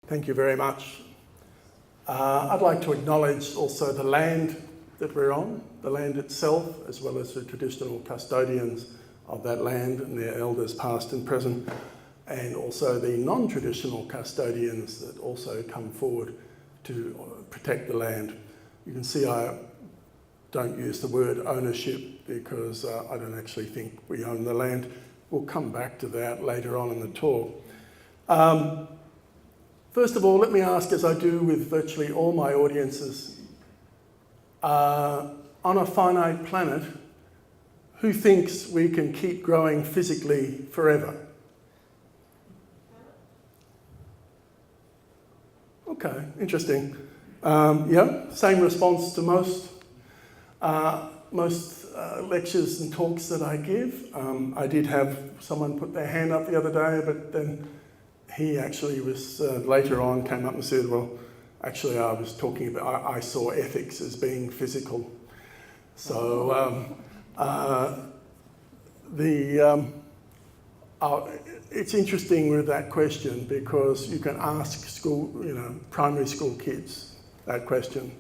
Thank you very much. I'd like to acknowledge also the land that we're on, the land itself, as well as the traditional custodians of that land and their elders past and present, and also the non-traditional custodians that also come forward to protect the land. You can see I don't use the word ownership because I don't actually think we own the land. We'll come back to that later on in the talk. First of all, let me ask, as I do with virtually all my audiences, on a finite planet, who thinks we can keep growing physically forever? Okay, interesting. Yeah, same response to most lectures and talks that I give. I did have someone put their hand up the other day, but then he actually was, later on, came up and said, well, actually I was talking about, I saw ethics as being physical. So it's interesting with that question because you can ask school, primary school kids that question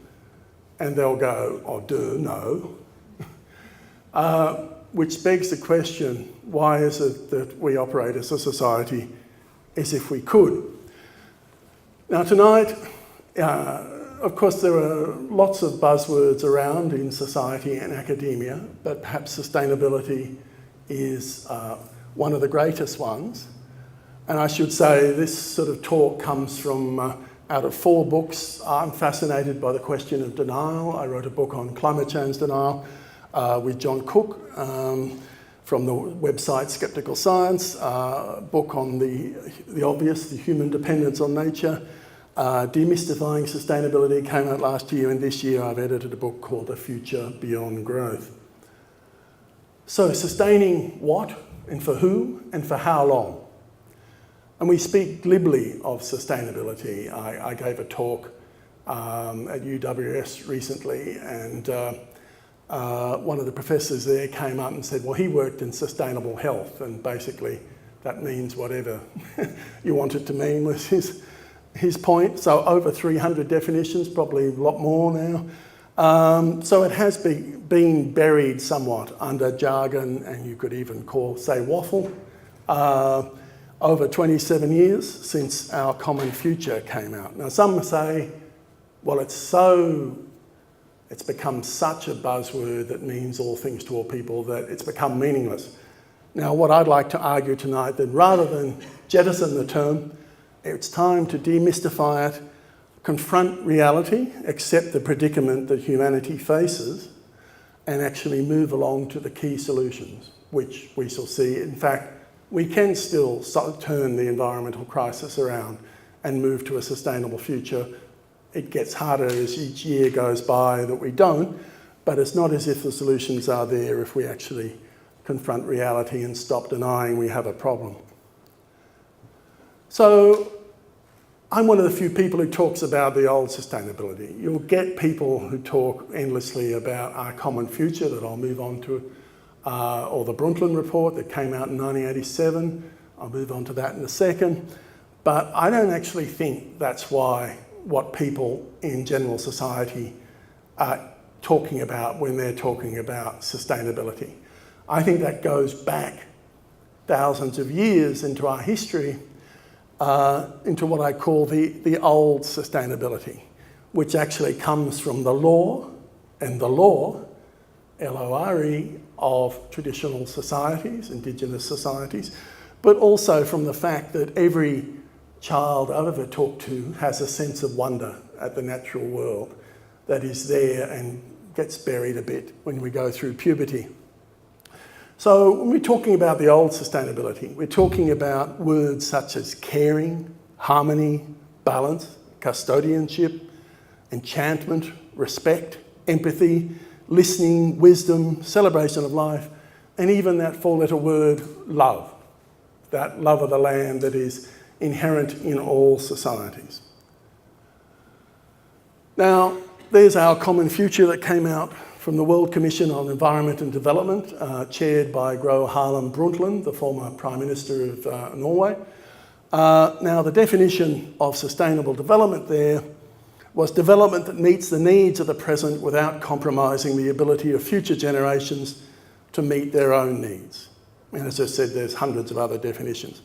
and they'll go, oh, no. Which begs the question, why is it that we operate as a society as if we could? Now tonight, of course there are lots of buzzwords around in society and academia, but perhaps sustainability is one of the greatest ones. And I should say this sort of talk comes from out of 4 books. I'm fascinated by the question of denial. I wrote a book on climate change denial with John Cook from the website Skeptical Science, book on the obvious, the human dependence on nature. Demystifying Sustainability came out last year, and this year I've edited a book called The Future Beyond Growth. So sustaining what and for who and for how long? And we speak glibly of sustainability. I gave a talk at UWS recently, and one of the professors there came up and said, well, he worked in sustainable health, and basically that means whatever you want it to mean was his point. So over 300 definitions, probably a lot more now. So it has been buried somewhat under jargon, and you could even say waffle, over 27 years since Our Common Future came out. Now some say, well, it's become such a buzzword that means all things to all people that it's become meaningless. Now what I'd like to argue tonight, that rather than jettison the term, it's time to demystify it, confront reality, accept the predicament that humanity faces, and actually move along to the key solutions, which we shall see. In fact, we can still turn the environmental crisis around and move to a sustainable future. It gets harder as each year goes by that we don't, but it's not as if the solutions are there if we actually confront reality and stop denying we have a problem. So I'm one of the few people who talks about the old sustainability. You'll get people who talk endlessly about Our Common Future, that I'll move on to, or the Brundtland report that came out in 1987. I'll move on to that in a second. But I don't actually think that's what people in general society are talking about when they're talking about sustainability. I think that goes back thousands of years into our history, into what I call the old sustainability, which actually comes from the law, and the law, L-O-R-E, of traditional societies, indigenous societies, but also from the fact that every child I've ever talked to has a sense of wonder at the natural world that is there and gets buried a bit when we go through puberty. So when we're talking about the old sustainability, we're talking about words such as caring, harmony, balance, custodianship, enchantment, respect, empathy, listening, wisdom, celebration of life, and even that 4-letter word, love. That love of the land that is inherent in all societies. Now, there's Our Common Future that came out from the World Commission on Environment and Development, chaired by Gro Harlem Brundtland, the former Prime Minister of Norway. Now, the definition of sustainable development there was development that meets the needs of the present without compromising the ability of future generations to meet their own needs. And as I said, there's hundreds of other definitions.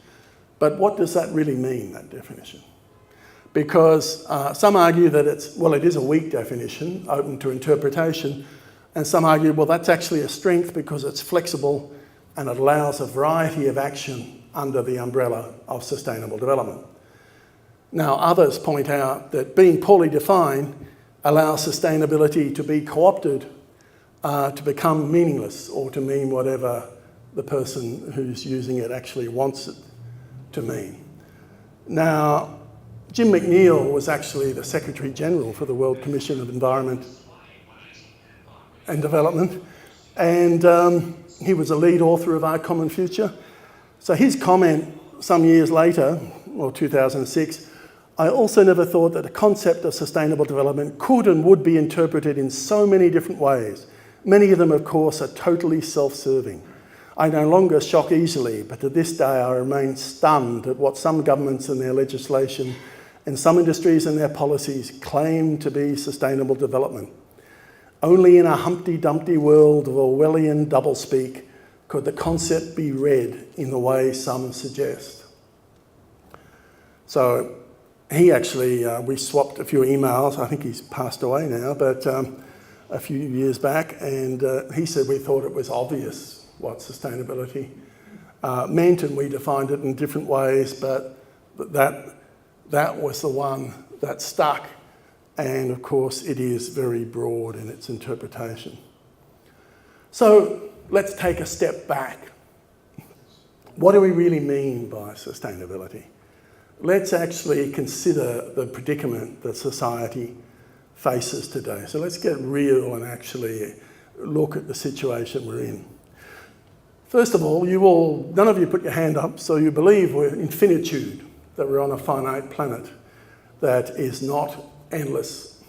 But what does that really mean, that definition? Because some argue that it is a weak definition, open to interpretation, and some argue, well, that's actually a strength because it's flexible and it allows a variety of action under the umbrella of sustainable development. Now, others point out that being poorly defined allows sustainability to be co-opted to become meaningless or to mean whatever the person who's using it actually wants it to mean. Now, Jim MacNeill was actually the Secretary General for the World Commission of Environment and Development, and he was a lead author of Our Common Future. So his comment some years later, or 2006, I also never thought that the concept of sustainable development could and would be interpreted in so many different ways. Many of them, of course, are totally self-serving. I no longer shock easily, but to this day I remain stunned at what some governments and their legislation and some industries and their policies claim to be sustainable development. Only in a Humpty Dumpty world of Orwellian doublespeak could the concept be read in the way some suggest. So he actually, we swapped a few emails. I think he's passed away now, but a few years back, and he said we thought it was obvious what sustainability meant, and we defined it in different ways, but that was the one that stuck. And of course, it is very broad in its interpretation. So let's take a step back. What do we really mean by sustainability? Let's actually consider the predicament that society faces today. So let's get real and actually look at the situation we're in. First of all, none of you put your hand up, so you believe we're in finitude, that we're on a finite planet that is not endless.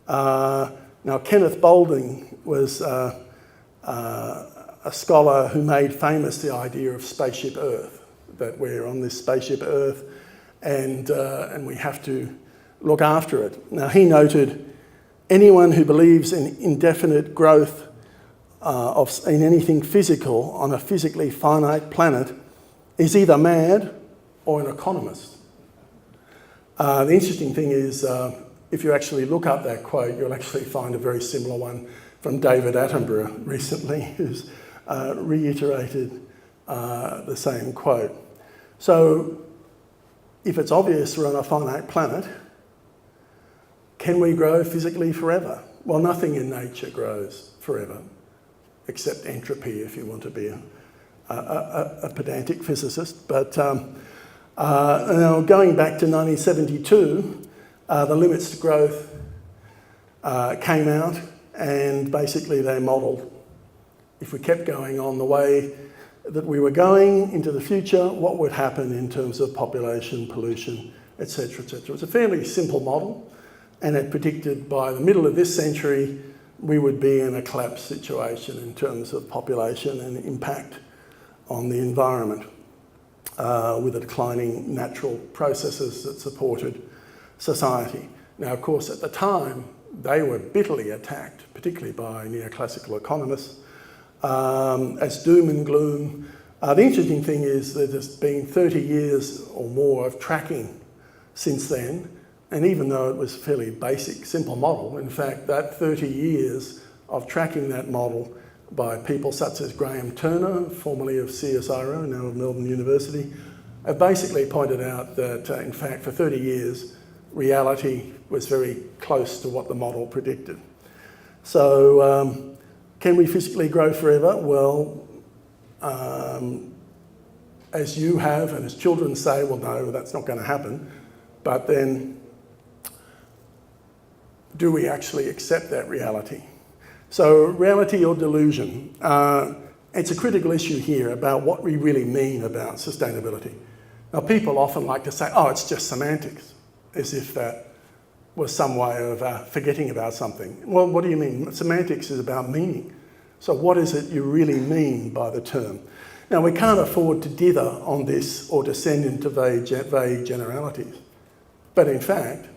Now, Kenneth Boulding was a scholar who made famous the idea of spaceship Earth, that we're on this spaceship Earth and we have to look after it. Now, he noted, anyone who believes in indefinite growth in anything physical on a physically finite planet is either mad or an economist. The interesting thing is, if you actually look up that quote, you'll actually find a very similar one from David Attenborough recently, who's reiterated the same quote. So, if it's obvious we're on a finite planet, can we grow physically forever? Well, nothing in nature grows forever, except entropy, if you want to be a pedantic physicist. But now going back to 1972, the limits to growth came out, and basically they modelled, if we kept going on the way that we were going into the future, what would happen in terms of population, pollution, etc., etc. It was a fairly simple model, and it predicted by the middle of this century we would be in a collapse situation in terms of population and impact on the environment, with the declining natural processes that supported society. Now, of course, at the time, they were bitterly attacked, particularly by neoclassical economists, as doom and gloom. The interesting thing is that there's been 30 years or more of tracking since then, and even though it was a fairly basic, simple model, in fact, that 30 years of tracking that model by people such as Graham Turner, formerly of CSIRO, now of Melbourne University, have basically pointed out that, in fact, for 30 years, reality was very close to what the model predicted. So, can we physically grow forever? Well, as you have, and as children say, well, no, that's not going to happen. But then, do we actually accept that reality? So, reality or delusion? It's a critical issue here about what we really mean about sustainability. Now, people often like to say, oh, it's just semantics, as if that was some way of forgetting about something. Well, what do you mean? Semantics is about meaning. So what is it you really mean by the term? Now, we can't afford to dither on this or descend into vague generalities. But in fact,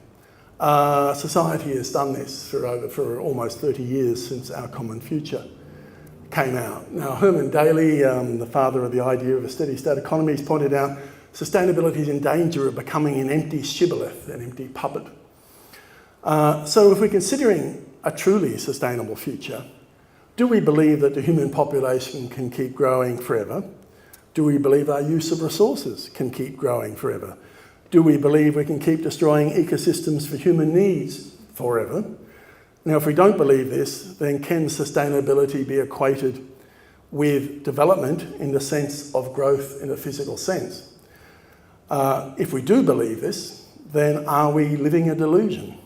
society has done this for almost 30 years since Our Common Future came out. Now, Herman Daly, the father of the idea of a steady state economy, has pointed out sustainability is in danger of becoming an empty shibboleth, an empty puppet. So if we're considering a truly sustainable future, do we believe that the human population can keep growing forever? Do we believe our use of resources can keep growing forever? Do we believe we can keep destroying ecosystems for human needs forever? Now, if we don't believe this, then can sustainability be equated with development in the sense of growth in a physical sense? If we do believe this, then are we living a delusion?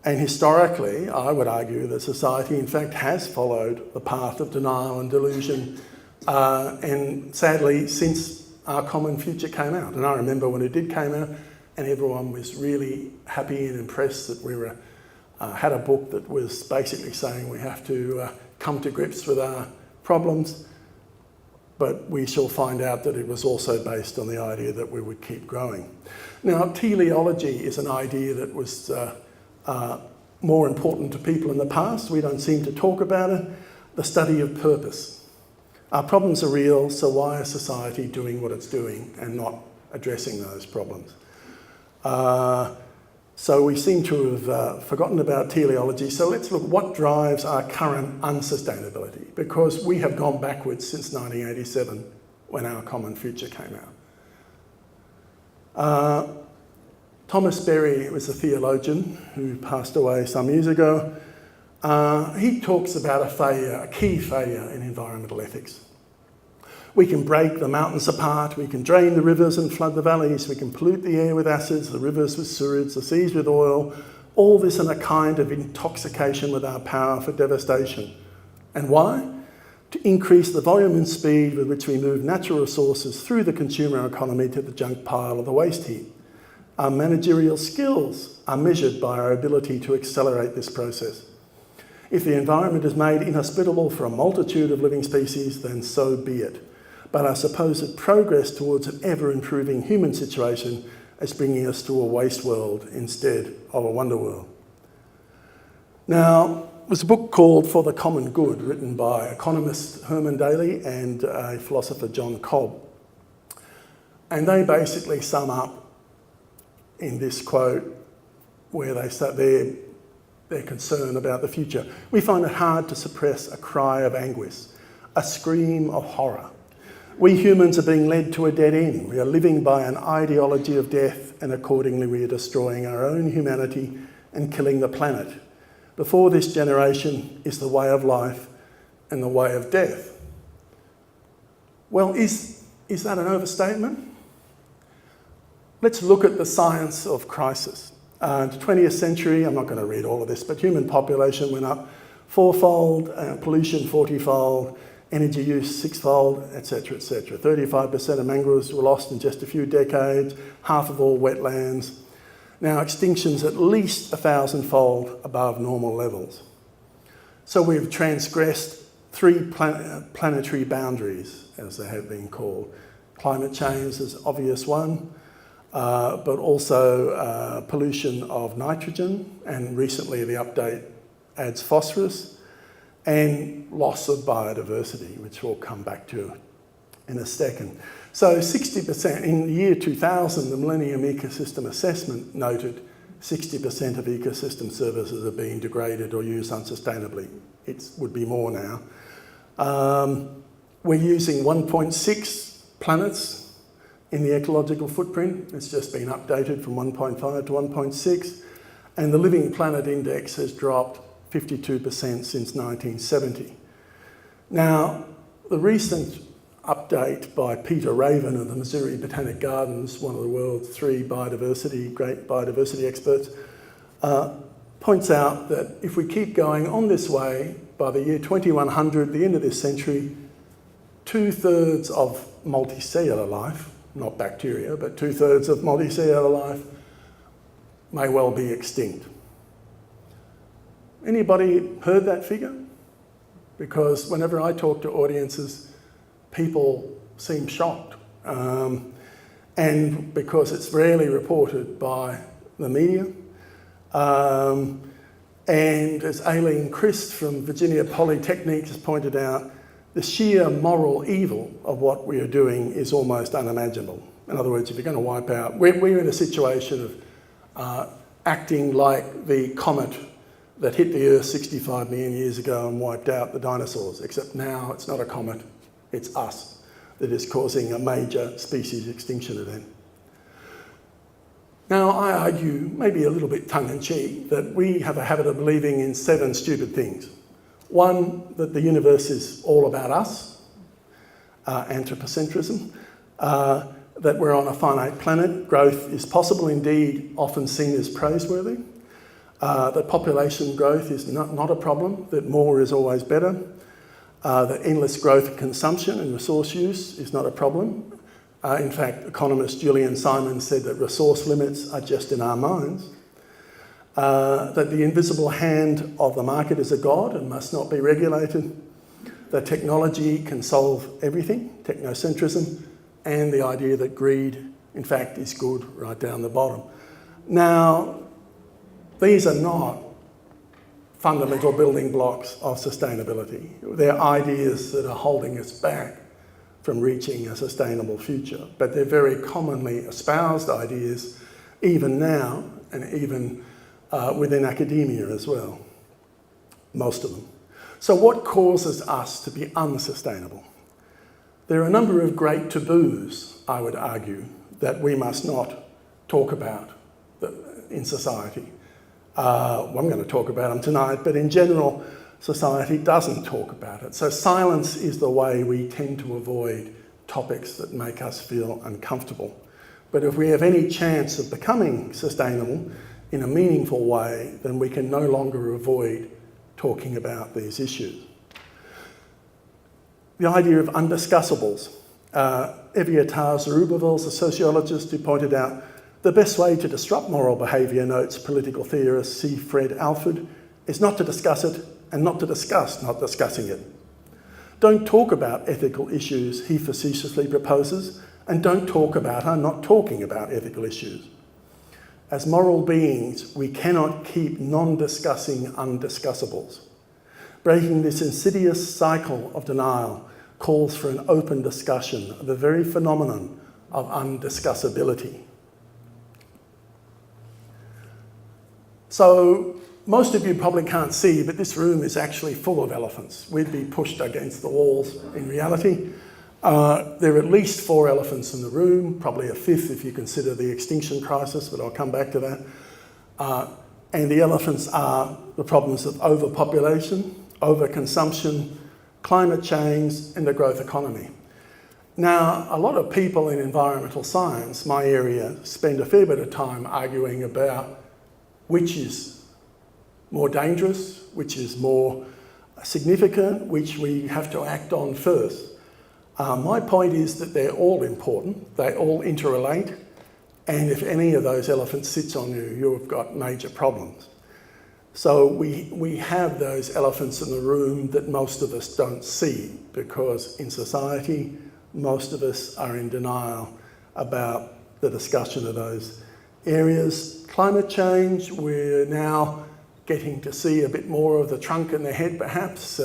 And historically, I would argue that society, in fact, has followed the path of denial and delusion, and sadly, since Our Common Future came out. And I remember when it did came out, and everyone was really happy and impressed that we had a book that was basically saying we have to come to grips with our problems, but we shall find out that it was also based on the idea that we would keep growing. Now, teleology is an idea that was more important to people in the past. We don't seem to talk about it. The study of purpose. Our problems are real, so why is society doing what it's doing and not addressing those problems? So we seem to have forgotten about teleology. So let's look what drives our current unsustainability, because we have gone backwards since 1987 when Our Common Future came out. Thomas Berry was a theologian who passed away some years ago. He talks about a key failure in environmental ethics. We can break the mountains apart, we can drain the rivers and flood the valleys, we can pollute the air with acids, the rivers with sewage, the seas with oil, all this in a kind of intoxication with our power for devastation. And why? To increase the volume and speed with which we move natural resources through the consumer economy to the junk pile of the waste heap. Our managerial skills are measured by our ability to accelerate this process. If the environment is made inhospitable for a multitude of living species, then so be it. But our supposed progress towards an ever-improving human situation is bringing us to a waste world instead of a wonder world. Now, there's a book called For the Common Good, written by economist Herman Daly and a philosopher John Cobb. And they basically sum up in this quote where they say their concern about the future. We find it hard to suppress a cry of anguish, a scream of horror. We humans are being led to a dead end. We are living by an ideology of death, and accordingly we are destroying our own humanity and killing the planet. Before this generation is the way of life and the way of death. Well, is that an overstatement? Let's look at the science of crisis. In the 20th century, I'm not going to read all of this, but human population went up fourfold, pollution 40-fold, energy use sixfold, etc., etc. 35% of mangroves were lost in just a few decades, half of all wetlands. Now, extinction's at least 1,000-fold above normal levels. So we've transgressed 3 planetary boundaries, as they have been called. Climate change is an obvious one, but also pollution of nitrogen, and recently the update adds phosphorus, and loss of biodiversity, which we'll come back to in a second. So 60%, in the year 2000, the Millennium Ecosystem Assessment noted 60% of ecosystem services are being degraded or used unsustainably. It would be more now. We're using 1.6 planets in the ecological footprint. It's just been updated from 1.5 to 1.6. And the Living Planet Index has dropped 52% since 1970. Now, the recent update by Peter Raven of the Missouri Botanic Gardens, one of the world's 3 great biodiversity experts, points out that if we keep going on this way, by the year 2100, the end of this century, 2/3 of multicellular life, not bacteria, but 2/3 of multicellular life may well be extinct. Anybody heard that figure? Because whenever I talk to audiences, people seem shocked. And because it's rarely reported by the media. And as Aileen Christ from Virginia Polytechnic has pointed out, the sheer moral evil of what we are doing is almost unimaginable. In other words, if you're going to wipe out, we're in a situation of acting like the comet that hit the Earth 65 million years ago and wiped out the dinosaurs, except now it's not a comet, it's us that is causing a major species extinction event. Now, I argue, maybe a little bit tongue-in-cheek, that we have a habit of believing in 7 stupid things. One, that the universe is all about us, anthropocentrism, that we're on a finite planet, growth is possible, indeed often seen as praiseworthy, that population growth is not a problem, that more is always better, that endless growth of consumption and resource use is not a problem. In fact, economist Julian Simon said that resource limits are just in our minds. That the invisible hand of the market is a god and must not be regulated. That technology can solve everything, technocentrism, and the idea that greed, in fact, is good right down the bottom. Now, these are not fundamental building blocks of sustainability. They're ideas that are holding us back from reaching a sustainable future, but they're very commonly espoused ideas, even now, and even within academia as well, most of them. So what causes us to be unsustainable? There are a number of great taboos, I would argue, that we must not talk about in society. I'm going to talk about them tonight, but in general, society doesn't talk about it. So silence is the way we tend to avoid topics that make us feel uncomfortable. But if we have any chance of becoming sustainable in a meaningful way, then we can no longer avoid talking about these issues. The idea of undiscussables. Eviatar Zerubbabel's a sociologist who pointed out the best way to disrupt moral behaviour, notes political theorist C. Fred Alford, is not to discuss it and not to discuss not discussing it. Don't talk about ethical issues, he facetiously proposes, and don't talk about her not talking about ethical issues. As moral beings, we cannot keep non-discussing undiscussables. Breaking this insidious cycle of denial calls for an open discussion of the very phenomenon of undiscussability. So, most of you probably can't see, but this room is actually full of elephants. We'd be pushed against the walls in reality. There are at least 4 elephants in the room, probably a 5th if you consider the extinction crisis, but I'll come back to that. And the elephants are the problems of overpopulation, overconsumption, climate change, and the growth economy. Now, a lot of people in environmental science, my area, spend a fair bit of time arguing about which is more dangerous, which is more significant, which we have to act on first. My point is that they're all important, they all interrelate, and if any of those elephants sits on you, you've got major problems. So we have those elephants in the room that most of us don't see, because in society, most of us are in denial about the discussion of those areas. Climate change, we're now getting to see a bit more of the trunk and the head perhaps.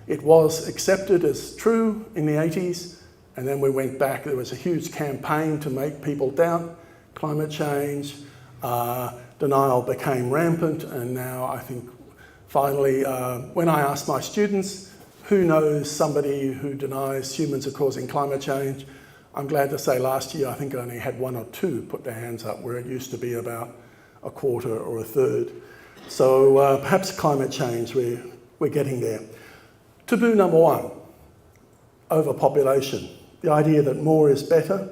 It was accepted as true in the 80s, and then we went back. There was a huge campaign to make people doubt climate change. Denial became rampant, and now I think finally, when I ask my students, who knows somebody who denies humans are causing climate change, I'm glad to say last year I think I only had 1 or 2 put their hands up, where it used to be about a quarter or a third. So perhaps climate change, we're getting there. Taboo number 1, overpopulation. The idea that more is better,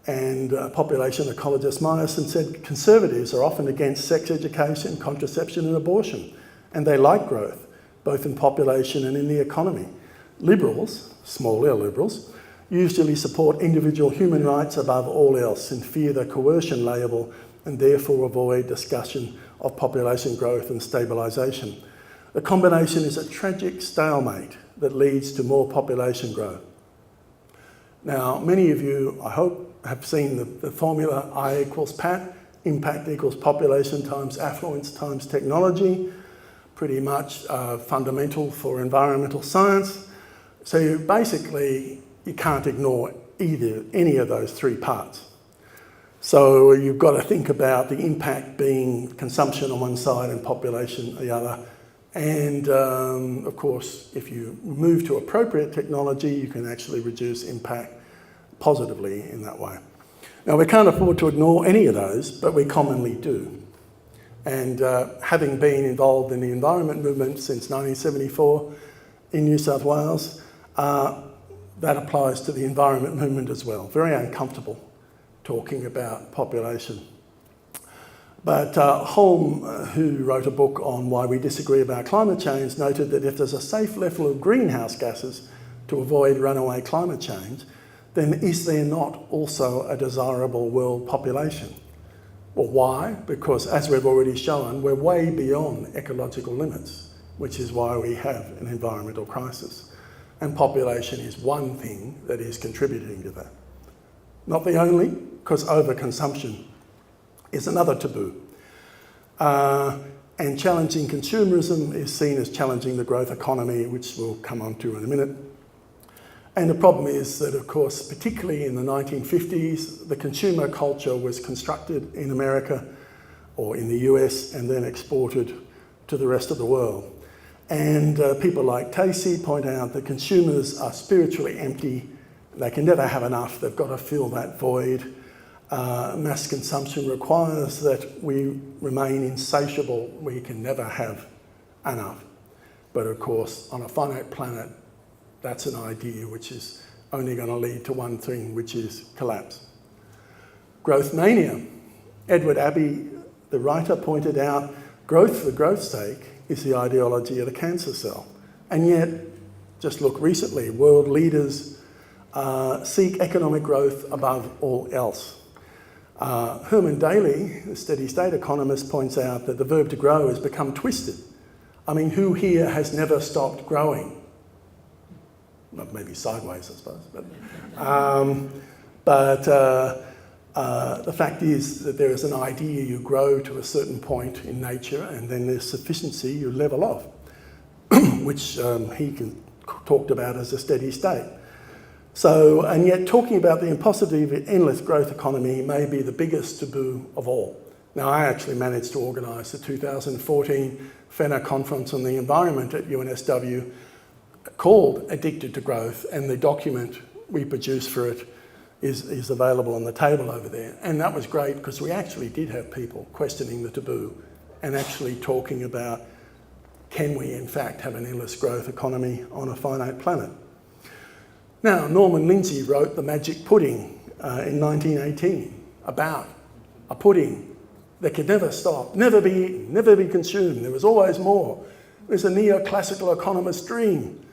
and population ecologist Myerson said conservatives are often against sex education, contraception and abortion, and they like growth, both in population and in the economy. Liberals, small L liberals, usually support individual human rights above all else and fear the coercion label and therefore avoid discussion of population growth and stabilisation. The combination is a tragic stalemate that leads to more population growth. Now, many of you, I hope, have seen the formula I equals PAT, impact equals population times affluence times technology, pretty much fundamental for environmental science. So you can't ignore any of those three parts. So you've got to think about the impact being consumption on one side and population on the other. And of course, if you move to appropriate technology, you can actually reduce impact positively in that way. Now, we can't afford to ignore any of those, but we commonly do. And having been involved in the environment movement since 1974 in New South Wales, that applies to the environment movement as well. Very uncomfortable talking about population. But Holm, who wrote a book on why we disagree about climate change, noted that if there's a safe level of greenhouse gases to avoid runaway climate change, then is there not also a desirable world population? Well, why? Because as we've already shown, we're way beyond ecological limits, which is why we have an environmental crisis. And population is one thing that is contributing to that. Not the only, because overconsumption is another taboo. And challenging consumerism is seen as challenging the growth economy, which we'll come on to in a minute. And the problem is that, of course, particularly in the 1950s, the consumer culture was constructed in America or in the US and then exported to the rest of the world. And people like Tacey point out that consumers are spiritually empty. They can never have enough. They've got to fill that void. Mass consumption requires that we remain insatiable. We can never have enough. But of course, on a finite planet, that's an idea which is only going to lead to one thing, which is collapse. Growth mania. Edward Abbey, the writer, pointed out growth for growth's sake is the ideology of the cancer cell. And yet, just look recently, world leaders seek economic growth above all else. Herman Daly, the steady state economist, points out that the verb to grow has become twisted. I mean, who here has never stopped growing? Well, maybe sideways, I suppose. But the fact is that there is an idea you grow to a certain point in nature and then there's sufficiency, you level off, which he talked about as a steady state. So, and yet talking about the impossibility of an endless growth economy may be the biggest taboo of all. Now, I actually managed to organise the 2014 FENA Conference on the Environment at UNSW called Addicted to Growth, and the document we produced for it is available on the table over there. And that was great because we actually did have people questioning the taboo and actually talking about, can we in fact have an endless growth economy on a finite planet? Now, Norman Lindsay wrote The Magic Pudding in 1918 about a pudding that could never stop, never be eaten, never be consumed. There was always more. It was a neoclassical economist's dream.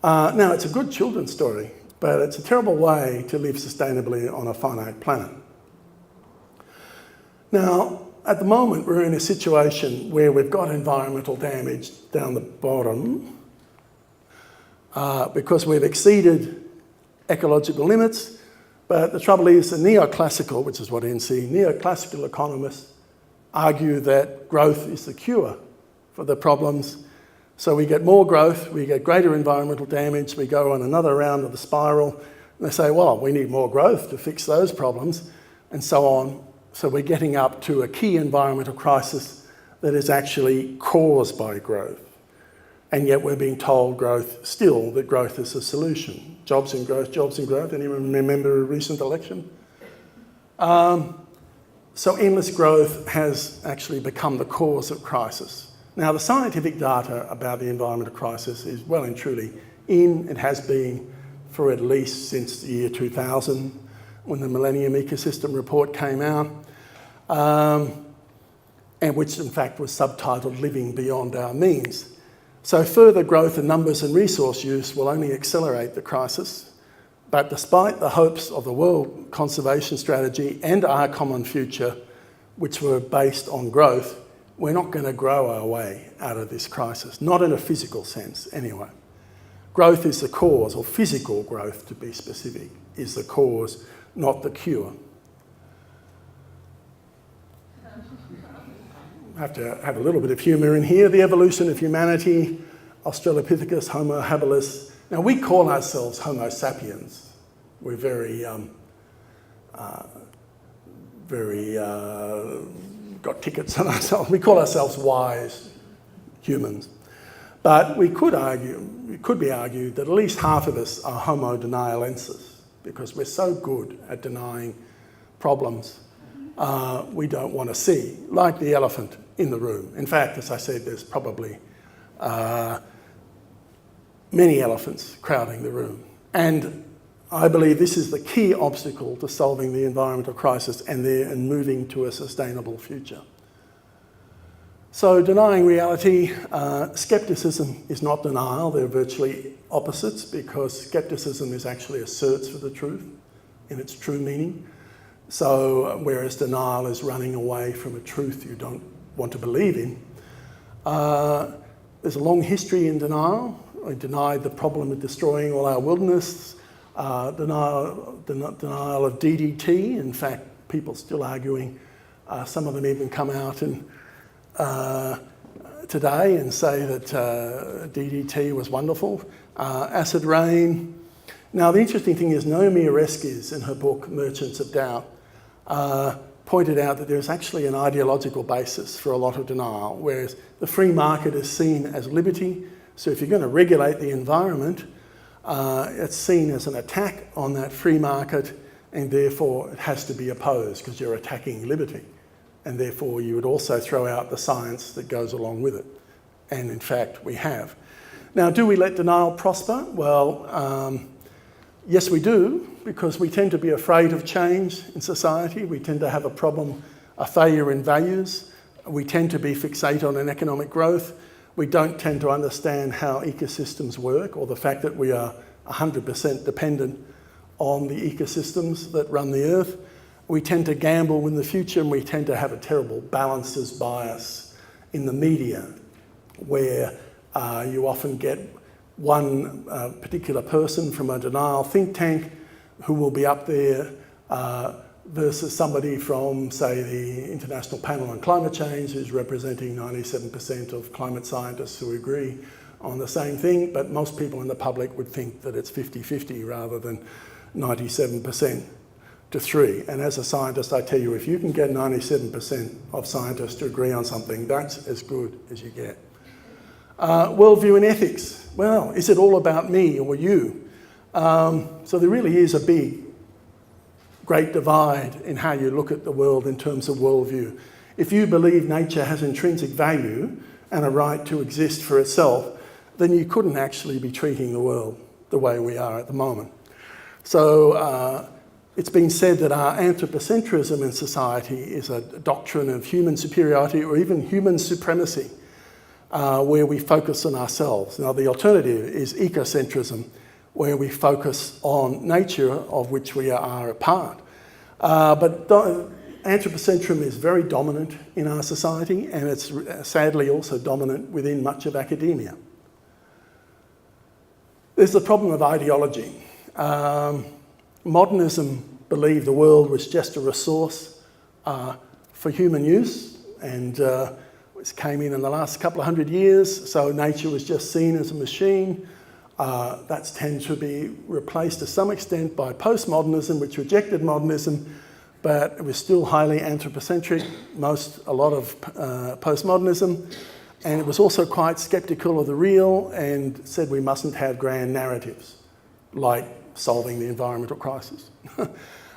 Now, it's a good children's story, but it's a terrible way to live sustainably on a finite planet. Now, at the moment, we're in a situation where we've got environmental damage down the bottom because we've exceeded ecological limits, but the trouble is the neoclassical, which is what NC, neoclassical economists argue that growth is the cure for the problems. So we get more growth, we get greater environmental damage, we go on another round of the spiral, and they say, well, we need more growth to fix those problems, and so on. So we're getting up to a key environmental crisis that is actually caused by growth. And yet we're being told that growth is the solution. Jobs and growth, jobs and growth. Anyone remember a recent election? So endless growth has actually become the cause of crisis. Now, the scientific data about the environmental crisis is well and truly in. It has been for at least since the year 2000, when the Millennium Ecosystem Report came out, and which in fact was subtitled Living Beyond Our Means. So further growth in numbers and resource use will only accelerate the crisis. But despite the hopes of the World Conservation Strategy and our common future, which were based on growth, we're not going to grow our way out of this crisis, not in a physical sense anyway. Growth is the cause, or physical growth to be specific, is the cause, not the cure. I have to have a little bit of humour in here. The evolution of humanity, Australopithecus, Homo habilis. Now we call ourselves Homo sapiens. We're very got tickets on ourselves. We call ourselves wise humans. But it could be argued that at least half of us are Homo denialensis, because we're so good at denying problems we don't want to see, like the elephant in the room. In fact, as I said, there's probably many elephants crowding the room. And I believe this is the key obstacle to solving the environmental crisis and moving to a sustainable future. So denying reality, skepticism is not denial. They're virtually opposites, because skepticism is actually a search for the truth in its true meaning. So whereas denial is running away from a truth you don't want to believe in, there's a long history in denial. We denied the problem of destroying all our wilderness, denial of DDT. In fact, people still arguing, some of them even come out and today and say that DDT was wonderful. Acid rain. Now, the interesting thing is Naomi Oreskes, in her book Merchants of Doubt, pointed out that there's actually an ideological basis for a lot of denial, whereas the free market is seen as liberty. So if you're going to regulate the environment, it's seen as an attack on that free market, and therefore it has to be opposed because you're attacking liberty. And therefore you would also throw out the science that goes along with it. And in fact, we have. Now, do we let denial prosper? Well, yes, we do, because we tend to be afraid of change in society. We tend to have a failure in values. We tend to be fixated on an economic growth. We don't tend to understand how ecosystems work, or the fact that we are 100% dependent on the ecosystems that run the earth. We tend to gamble in the future, and we tend to have a terrible balances bias in the media, where you often get one particular person from a denial think tank who will be up there versus somebody from, say, the International Panel on Climate Change, who's representing 97% of climate scientists who agree on the same thing, but most people in the public would think that it's 50-50 rather than 97% to 3. And as a scientist, I tell you, if you can get 97% of scientists to agree on something, that's as good as you get. Worldview and ethics. Well, is it all about me or you? So there really is a great divide in how you look at the world in terms of worldview. If you believe nature has intrinsic value and a right to exist for itself, then you couldn't actually be treating the world the way we are at the moment. So it's been said that our anthropocentrism in society is a doctrine of human superiority or even human supremacy, where we focus on ourselves. Now, the alternative is ecocentrism, where we focus on nature, of which we are a part. But anthropocentrism is very dominant in our society, and it's sadly also dominant within much of academia. There's the problem of ideology. Modernism believed the world was just a resource for human use, and it came in the last couple of 100 years, so nature was just seen as a machine. That's tended to be replaced to some extent by postmodernism, which rejected modernism, but it was still highly anthropocentric, a lot of postmodernism, and it was also quite sceptical of the real and said we mustn't have grand narratives, like solving the environmental crisis.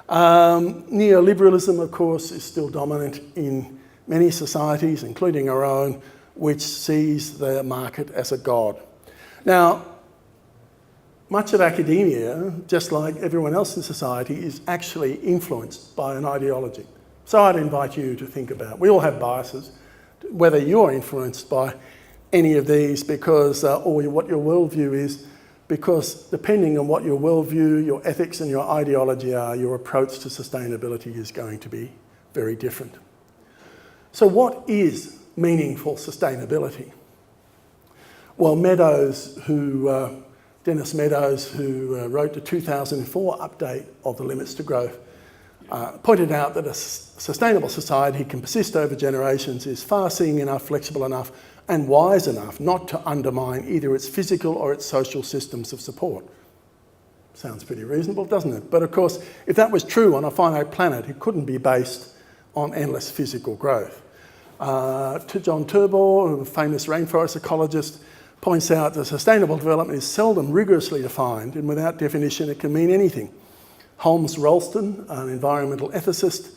Neoliberalism, of course, is still dominant in many societies, including our own, which sees the market as a god. Now, much of academia, just like everyone else in society, is actually influenced by an ideology. So I'd invite you to think about, we all have biases, whether you're influenced by any of these because, or what your worldview is, because depending on what your worldview, your ethics and your ideology are, your approach to sustainability is going to be very different. So what is meaningful sustainability? Well, Dennis Meadows, who wrote the 2004 update of the Limits to Growth, pointed out that a sustainable society can persist over generations, is far-seeing enough, flexible enough, and wise enough not to undermine either its physical or its social systems of support. Sounds pretty reasonable, doesn't it? But of course, if that was true on a finite planet, it couldn't be based on endless physical growth. John Turnbull, a famous rainforest ecologist, points out that sustainable development is seldom rigorously defined, and without definition it can mean anything. Holmes Rolston, an environmental ethicist,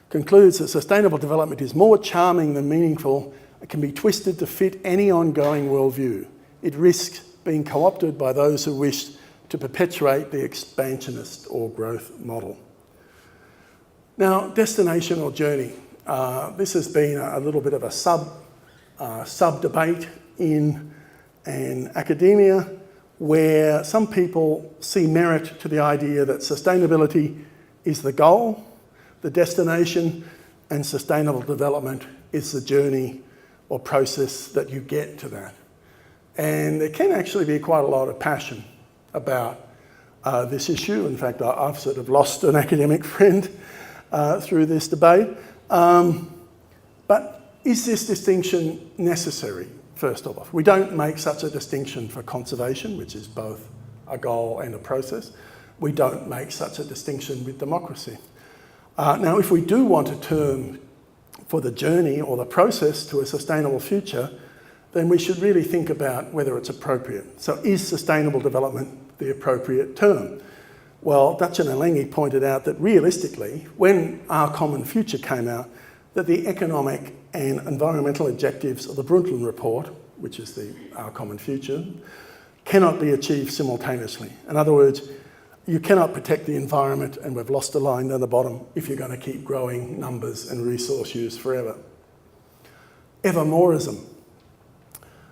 concludes that sustainable development is more charming than meaningful. It can be twisted to fit any ongoing worldview. It risks being co-opted by those who wish to perpetuate the expansionist or growth model. Now, destination or journey. This has been a little bit of a sub-debate in academia, where some people see merit to the idea that sustainability is the goal, the destination, and sustainable development is the journey or process that you get to that. And there can actually be quite a lot of passion about this issue. In fact, I've sort of lost an academic friend through this debate. But is this distinction necessary? First of all, we don't make such a distinction for conservation, which is both a goal and a process. We don't make such a distinction with democracy. Now, if we do want a term for the journey or the process to a sustainable future, then we should really think about whether it's appropriate. So is sustainable development the appropriate term? Well, Dutchen and Lange pointed out that realistically, when Our Common Future came out, that the economic and environmental objectives of the Brundtland Report, which is Our Common Future, cannot be achieved simultaneously. In other words, you cannot protect the environment, and we've lost a line down the bottom, if you're going to keep growing numbers and resource use forever. Evermoreism.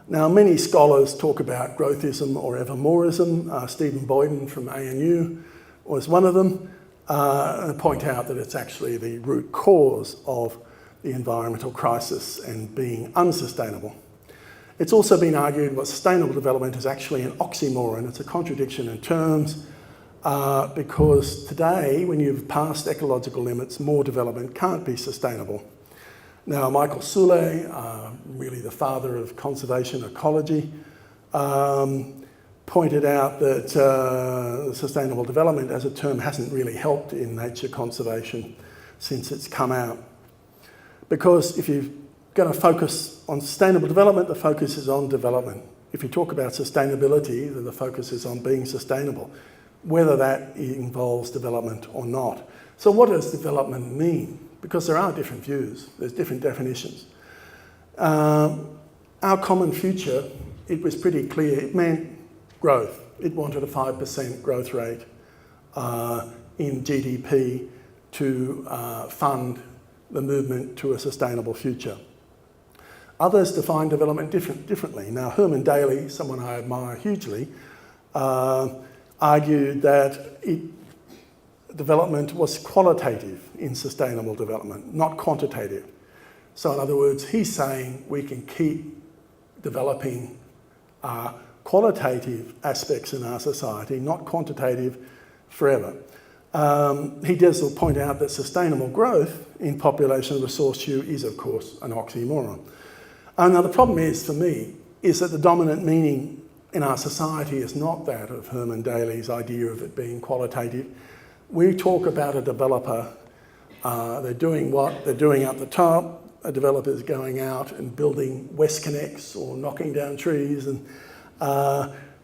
Now, many scholars talk about growthism or evermoreism. Stephen Boyden from ANU was one of them, and point out that it's actually the root cause of the environmental crisis and being unsustainable. It's also been argued that sustainable development is actually an oxymoron. It's a contradiction in terms, because today, when you've passed ecological limits, more development can't be sustainable. Now, Michael Soule, really the father of conservation ecology, pointed out that sustainable development as a term hasn't really helped in nature conservation since it's come out. Because if you're going to focus on sustainable development, the focus is on development. If you talk about sustainability, then the focus is on being sustainable, whether that involves development or not. So what does development mean? Because there are different views, there's different definitions. Our Common Future, it was pretty clear, it meant growth. It wanted a 5% growth rate in GDP to fund the movement to a sustainable future. Others define development differently. Now, Herman Daly, someone I admire hugely, argued that development was qualitative in sustainable development, not quantitative. So in other words, he's saying we can keep developing qualitative aspects in our society, not quantitative, forever. He does point out that sustainable growth in population resource use is, of course, an oxymoron. Now, the problem is, for me, is that the dominant meaning in our society is not that of Herman Daly's idea of it being qualitative. We talk about a developer, they're doing what? They're doing up the top. A developer is going out and building WestConnects or knocking down trees. And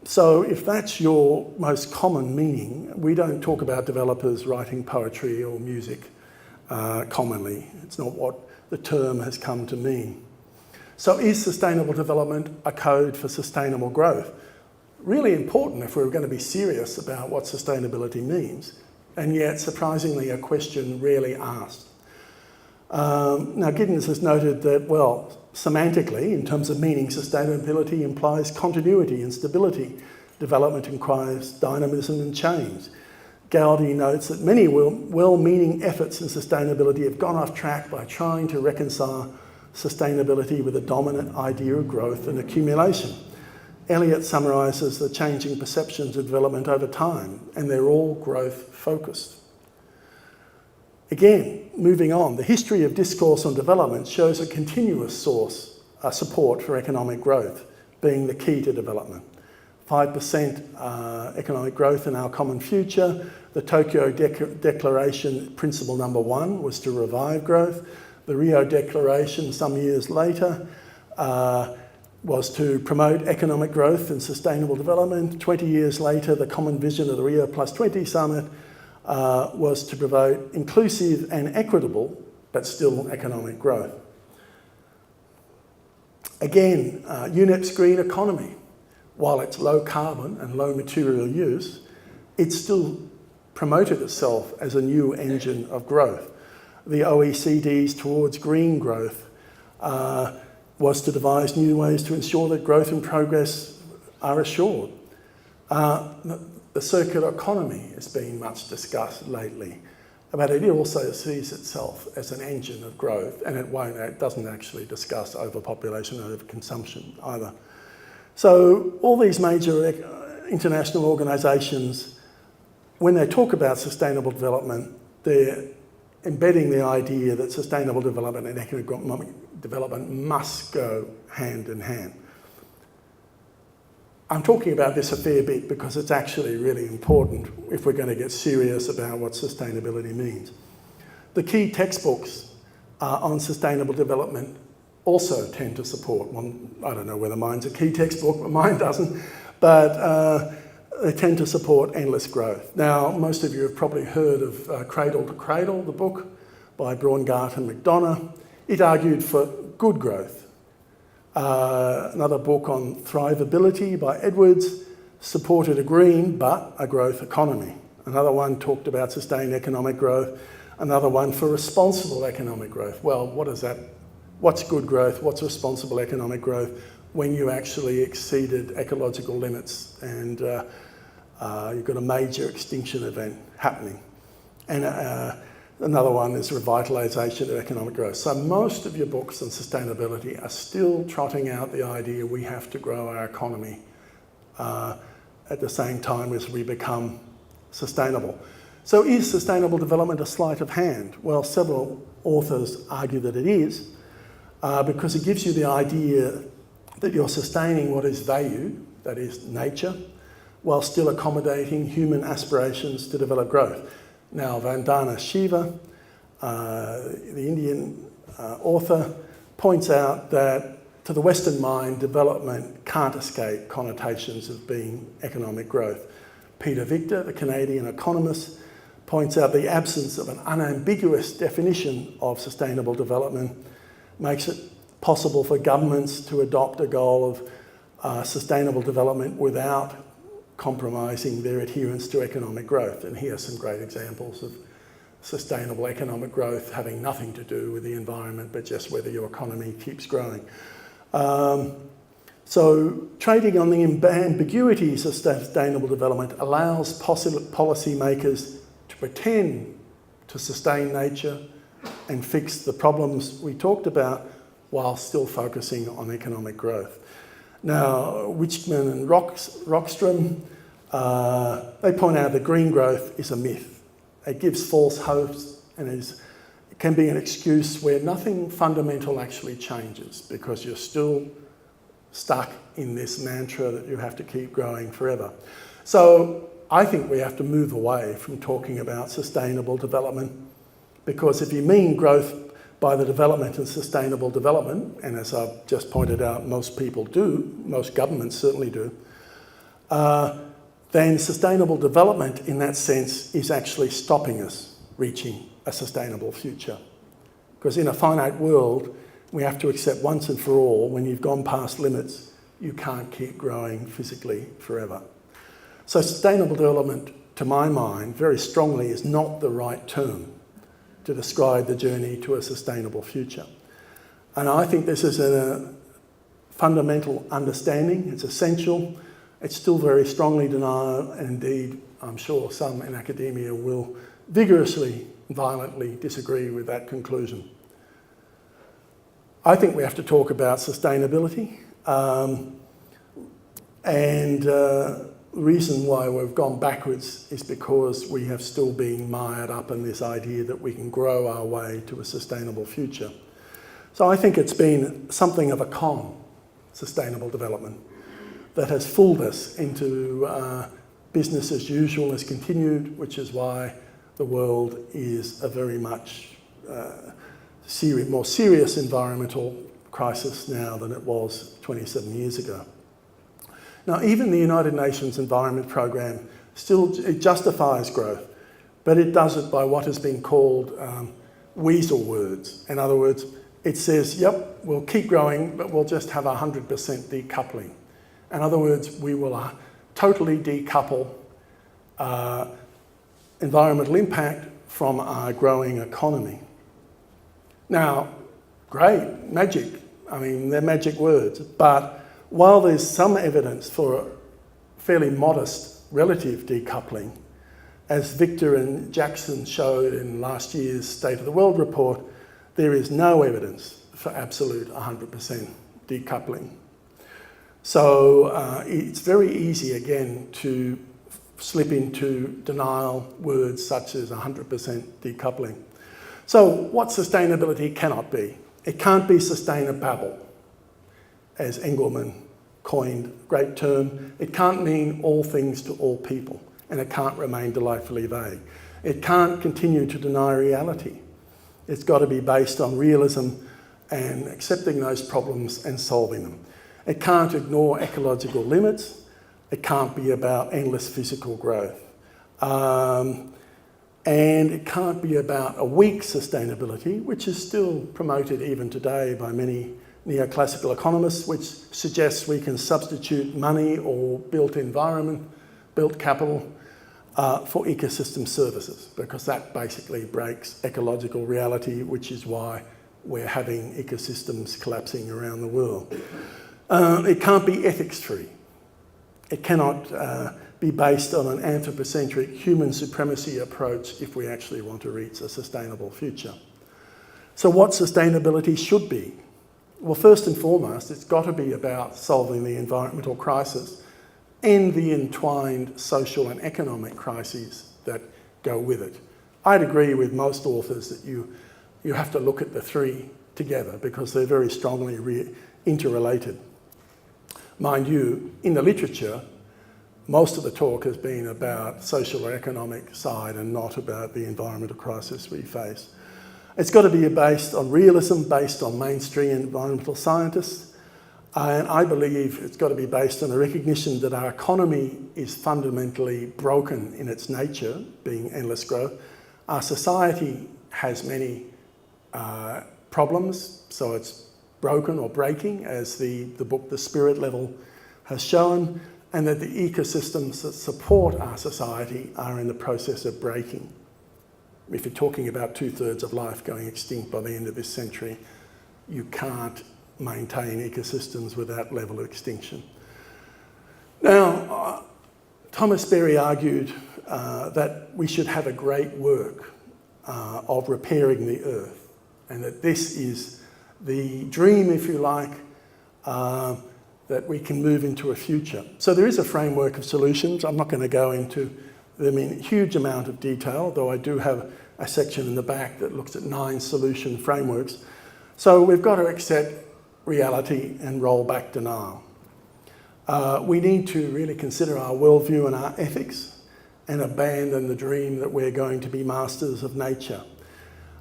so if that's your most common meaning, we don't talk about developers writing poetry or music commonly. It's not what the term has come to mean. So is sustainable development a code for sustainable growth? Really important if we're going to be serious about what sustainability means, and yet surprisingly a question rarely asked. Now Giddens has noted that, well, semantically, in terms of meaning, sustainability implies continuity and stability. Development requires dynamism and change. Gowdy notes that many well-meaning efforts in sustainability have gone off track by trying to reconcile sustainability with a dominant idea of growth and accumulation. Eliot summarises the changing perceptions of development over time, and they're all growth-focused. Again, moving on, the history of discourse on development shows a continuous support for economic growth being the key to development. 5% economic growth in our common future. The Tokyo Declaration, principle number 1, was to revive growth. The Rio Declaration, some years later, was to promote economic growth and sustainable development. 20 years later, the common vision of the Rio +20 summit was to promote inclusive and equitable, but still economic growth. Again, UNEP's green economy, while it's low carbon and low material use, it still promoted itself as a new engine of growth. The OECD's towards green growth was to devise new ways to ensure that growth and progress are assured. The circular economy has been much discussed lately, but it also sees itself as an engine of growth, and it doesn't actually discuss overpopulation and overconsumption either. So all these major international organisations, when they talk about sustainable development, they're embedding the idea that sustainable development and economic development must go hand in hand. I'm talking about this a fair bit because it's actually really important if we're going to get serious about what sustainability means. The key textbooks on sustainable development also tend to support one. I don't know whether mine's a key textbook, but mine doesn't, but they tend to support endless growth. Now, most of you have probably heard of Cradle to Cradle, the book by Braungart and McDonough. It argued for good growth. Another book on Thrivability by Edwards supported a green but a growth economy. Another one talked about sustained economic growth. Another one for responsible economic growth. Well, what is that? What's good growth? What's responsible economic growth when you actually exceeded ecological limits and you've got a major extinction event happening? And another one is revitalisation of economic growth. So most of your books on sustainability are still trotting out the idea we have to grow our economy at the same time as we become sustainable. So is sustainable development a sleight of hand? Well, several authors argue that it is because it gives you the idea that you're sustaining what is valued, that is nature, while still accommodating human aspirations to develop growth. Now, Vandana Shiva, the Indian author, points out that to the Western mind, development can't escape connotations of being economic growth. Peter Victor, the Canadian economist, points out the absence of an unambiguous definition of sustainable development makes it possible for governments to adopt a goal of sustainable development without compromising their adherence to economic growth. And here are some great examples of sustainable economic growth having nothing to do with the environment, but just whether your economy keeps growing. So trading on the ambiguities of sustainable development allows policymakers to pretend to sustain nature and fix the problems we talked about while still focusing on economic growth. Now, Wichmann and Rockstrom, they point out that green growth is a myth. It gives false hopes and it can be an excuse where nothing fundamental actually changes because you're still stuck in this mantra that you have to keep growing forever. So I think we have to move away from talking about sustainable development because if you mean growth by the development and sustainable development, and as I've just pointed out, most people do, most governments certainly do, then sustainable development in that sense is actually stopping us reaching a sustainable future. Because in a finite world, we have to accept once and for all, when you've gone past limits, you can't keep growing physically forever. So sustainable development, to my mind, very strongly is not the right term to describe the journey to a sustainable future. And I think this is a fundamental understanding. It's essential. It's still very strongly denied, and indeed, I'm sure some in academia will vigorously, violently disagree with that conclusion. I think we have to talk about sustainability. The reason why we've gone backwards is because we have still been mired up in this idea that we can grow our way to a sustainable future. So I think it's been something of a con, sustainable development, that has fooled us into business as usual has continued, which is why the world is a very much more serious environmental crisis now than it was 27 years ago. Now, even the United Nations Environment Programme it justifies growth, but it does it by what has been called weasel words. In other words, it says, yep, we'll keep growing, but we'll just have 100% decoupling. In other words, we will totally decouple environmental impact from our growing economy. Now, great, magic. I mean, they're magic words, but while there's some evidence for fairly modest relative decoupling, as Victor and Jackson showed in last year's State of the World report, there is no evidence for absolute 100% decoupling. So it's very easy, again, to slip into denial words such as 100% decoupling. So what sustainability cannot be? It can't be sustainable, as Engelman coined a great term. It can't mean all things to all people, and it can't remain delightfully vague. It can't continue to deny reality. It's got to be based on realism and accepting those problems and solving them. It can't ignore ecological limits. It can't be about endless physical growth. And it can't be about a weak sustainability, which is still promoted even today by many neoclassical economists, which suggests we can substitute money or built environment, built capital for ecosystem services, because that basically breaks ecological reality, which is why we're having ecosystems collapsing around the world. It can't be ethics-free. It cannot be based on an anthropocentric human supremacy approach if we actually want to reach a sustainable future. So what sustainability should be? Well, first and foremost, it's got to be about solving the environmental crisis and the entwined social and economic crises that go with it. I'd agree with most authors that you have to look at the three together because they're very strongly interrelated. Mind you, in the literature, most of the talk has been about social or economic side and not about the environmental crisis we face. It's got to be based on realism, based on mainstream environmental scientists, and I believe it's got to be based on a recognition that our economy is fundamentally broken in its nature, being endless growth. Our society has many problems, so it's broken or breaking, as the book The Spirit Level has shown, and that the ecosystems that support our society are in the process of breaking. If you're talking about 2/3 of life going extinct by the end of this century, you can't maintain ecosystems with that level of extinction. Now, Thomas Berry argued that we should have a great work of repairing the earth, and that this is the dream, if you like, that we can move into a future. So there is a framework of solutions. I'm not going to go into them in a huge amount of detail, though I do have a section in the back that looks at 9 solution frameworks. So we've got to accept reality and roll back denial. We need to really consider our worldview and our ethics and abandon the dream that we're going to be masters of nature.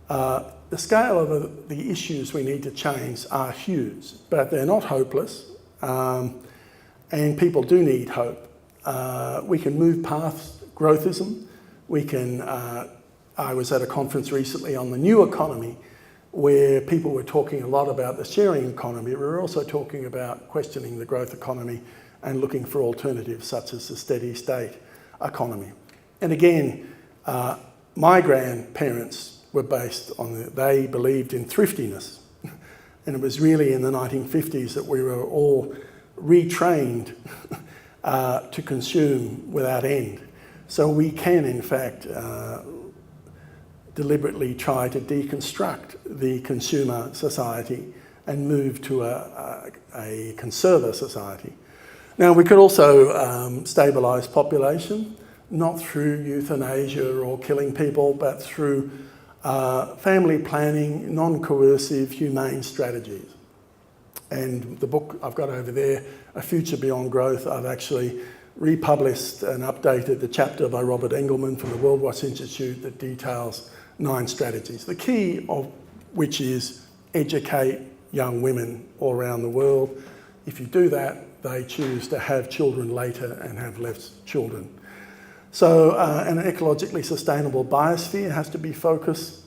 The scale of the issues we need to change are huge, but they're not hopeless, and people do need hope. We can move past growthism. I was at a conference recently on the new economy where people were talking a lot about the sharing economy. We were also talking about questioning the growth economy and looking for alternatives such as the steady state economy. And again, my grandparents were based on, they believed in thriftiness. And it was really in the 1950s that we were all retrained to consume without end. So we can, in fact, deliberately try to deconstruct the consumer society and move to a conserver society. Now, we could also stabilise population, not through euthanasia or killing people, but through family planning, non-coercive, humane strategies. And the book I've got over there, A Future Beyond Growth, I've actually republished and updated the chapter by Robert Engelman from the World Watch Institute that details 9 strategies, the key of which is educate young women all around the world. If you do that, they choose to have children later and have less children. So an ecologically sustainable biosphere has to be focused.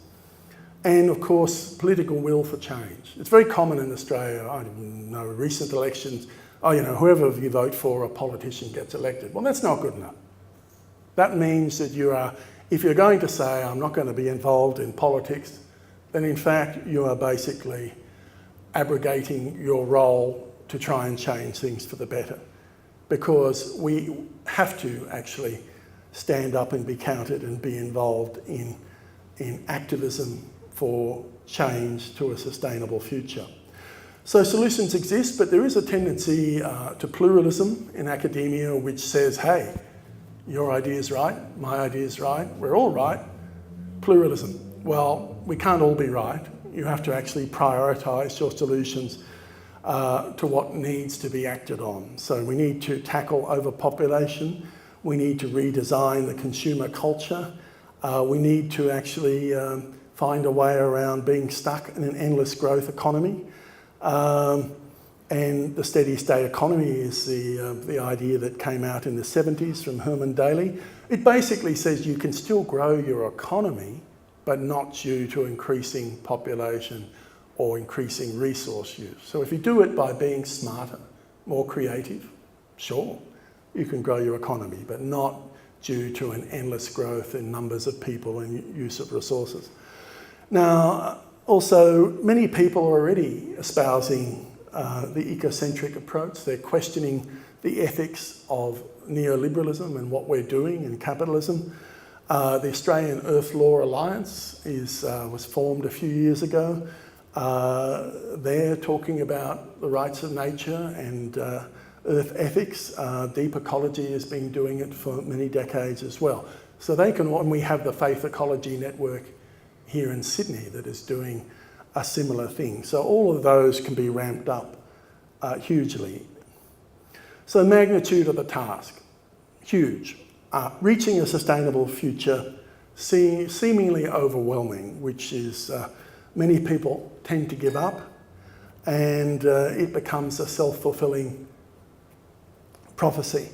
And of course, political will for change. It's very common in Australia, I know recent elections, whoever you vote for, a politician gets elected. Well, that's not good enough. That means that if you're going to say, I'm not going to be involved in politics, then in fact, you are basically abrogating your role to try and change things for the better. Because we have to actually stand up and be counted and be involved in activism for change to a sustainable future. So solutions exist, but there is a tendency to pluralism in academia which says, hey, your idea is right, my idea is right, we're all right. Pluralism. Well, we can't all be right. You have to actually prioritise your solutions to what needs to be acted on. So we need to tackle overpopulation. We need to redesign the consumer culture. We need to actually find a way around being stuck in an endless growth economy. And the steady state economy is the idea that came out in the 70s from Herman Daly. It basically says you can still grow your economy, but not due to increasing population or increasing resource use. So if you do it by being smarter, more creative, sure, you can grow your economy, but not due to an endless growth in numbers of people and use of resources. Now, also, many people are already espousing the ecocentric approach. They're questioning the ethics of neoliberalism and what we're doing in capitalism. The Australian Earth Law Alliance was formed a few years ago. They're talking about the rights of nature and earth ethics. Deep Ecology has been doing it for many decades as well. So they can, and we have the Faith Ecology Network here in Sydney that is doing a similar thing. So all of those can be ramped up hugely. So magnitude of the task, huge. Reaching a sustainable future, seemingly overwhelming, which is many people tend to give up, and it becomes a self-fulfilling prophecy.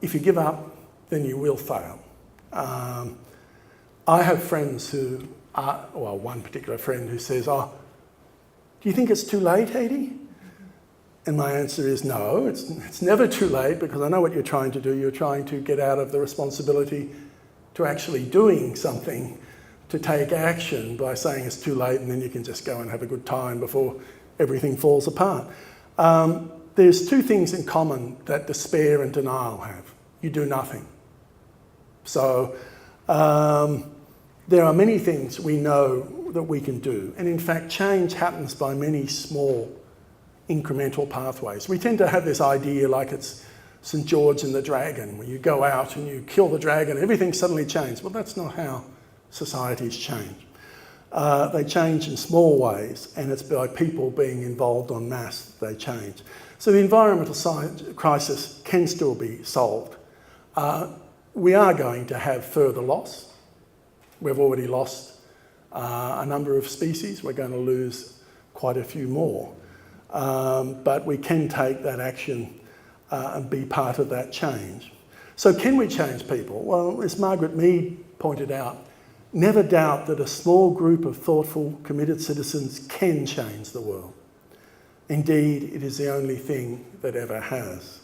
If you give up, then you will fail. I have friends who one particular friend who says, do you think it's too late, Haydn? And my answer is no, it's never too late, because I know what you're trying to do. You're trying to get out of the responsibility to actually doing something, to take action by saying it's too late and then you can just go and have a good time before everything falls apart. There's 2 things in common that despair and denial have. You do nothing. So there are many things we know that we can do. And in fact, change happens by many small incremental pathways. We tend to have this idea like it's St. George and the Dragon, where you go out and you kill the dragon, everything suddenly changes. Well, that's not how societies change. They change in small ways, and it's by people being involved en masse they change. So the environmental crisis can still be solved. We are going to have further loss. We've already lost a number of species. We're going to lose quite a few more. But we can take that action and be part of that change. So can we change people? Well, as Margaret Mead pointed out, never doubt that a small group of thoughtful, committed citizens can change the world. Indeed, it is the only thing that ever has.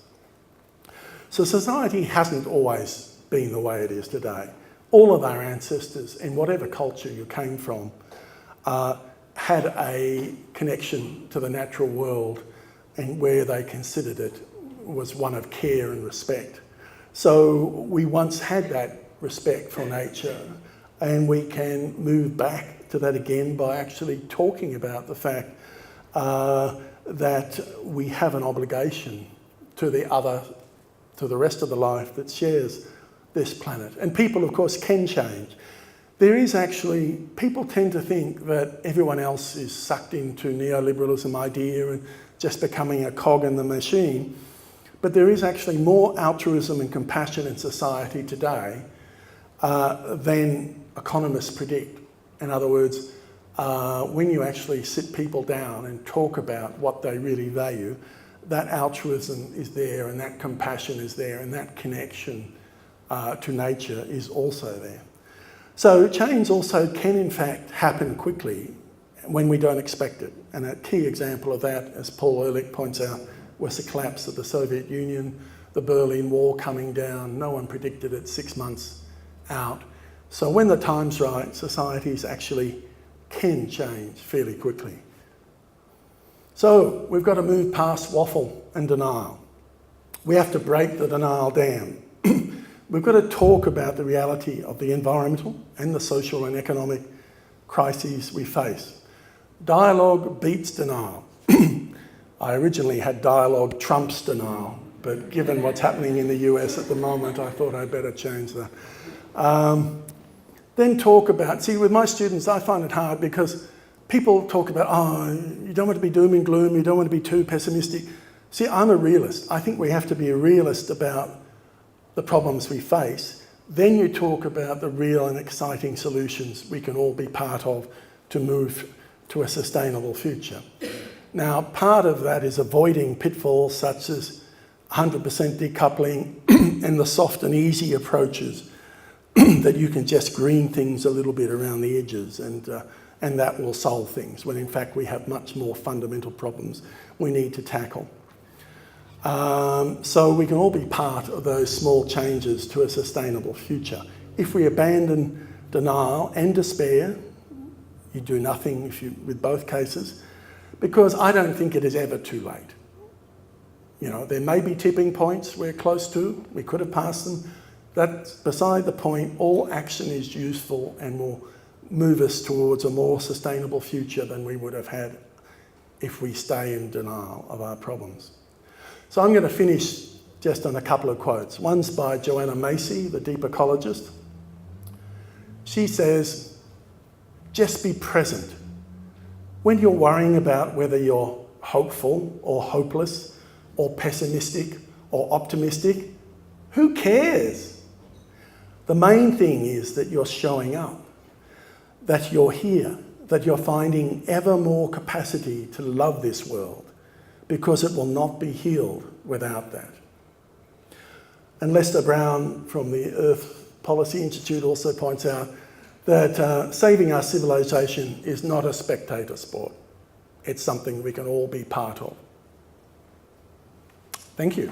So society hasn't always been the way it is today. All of our ancestors, in whatever culture you came from, had a connection to the natural world, and where they considered it was one of care and respect. So we once had that respect for nature, and we can move back to that again by actually talking about the fact that we have an obligation to the rest of the life that shares this planet. And people, of course, can change. There is actually, people tend to think that everyone else is sucked into neoliberalism idea and just becoming a cog in the machine. But there is actually more altruism and compassion in society today than economists predict. In other words, when you actually sit people down and talk about what they really value, that altruism is there and that compassion is there and that connection to nature is also there. So change also can in fact happen quickly when we don't expect it. And a key example of that, as Paul Ehrlich points out, was the collapse of the Soviet Union, the Berlin Wall coming down. No one predicted it 6 months out. So when the time's right, societies actually can change fairly quickly. So we've got to move past waffle and denial. We have to break the denial dam. We've got to talk about the reality of the environmental and the social and economic crises we face. Dialogue beats denial. I originally had dialogue trumps denial, but given what's happening in the US at the moment, I thought I'd better change that. Then talk about, see, with my students, I find it hard because people talk about, oh, you don't want to be doom and gloom, you don't want to be too pessimistic. See, I'm a realist. I think we have to be a realist about the problems we face. Then you talk about the real and exciting solutions we can all be part of to move to a sustainable future. Now, part of that is avoiding pitfalls such as 100% decoupling and the soft and easy approaches that you can just green things a little bit around the edges and that will solve things, when in fact we have much more fundamental problems we need to tackle. So we can all be part of those small changes to a sustainable future. If we abandon denial and despair, you do nothing with both cases, because I don't think it is ever too late. You know, there may be tipping points we're close to, we could have passed them. That's beside the point. All action is useful and will move us towards a more sustainable future than we would have had if we stay in denial of our problems. So I'm going to finish just on a couple of quotes. One's by Joanna Macy, the deep ecologist. She says, just be present. When you're worrying about whether you're hopeful or hopeless or pessimistic or optimistic, who cares? The main thing is that you're showing up, that you're here, that you're finding ever more capacity to love this world, because it will not be healed without that. And Lester Brown from the Earth Policy Institute also points out that saving our civilization is not a spectator sport. It's something we can all be part of. Thank you.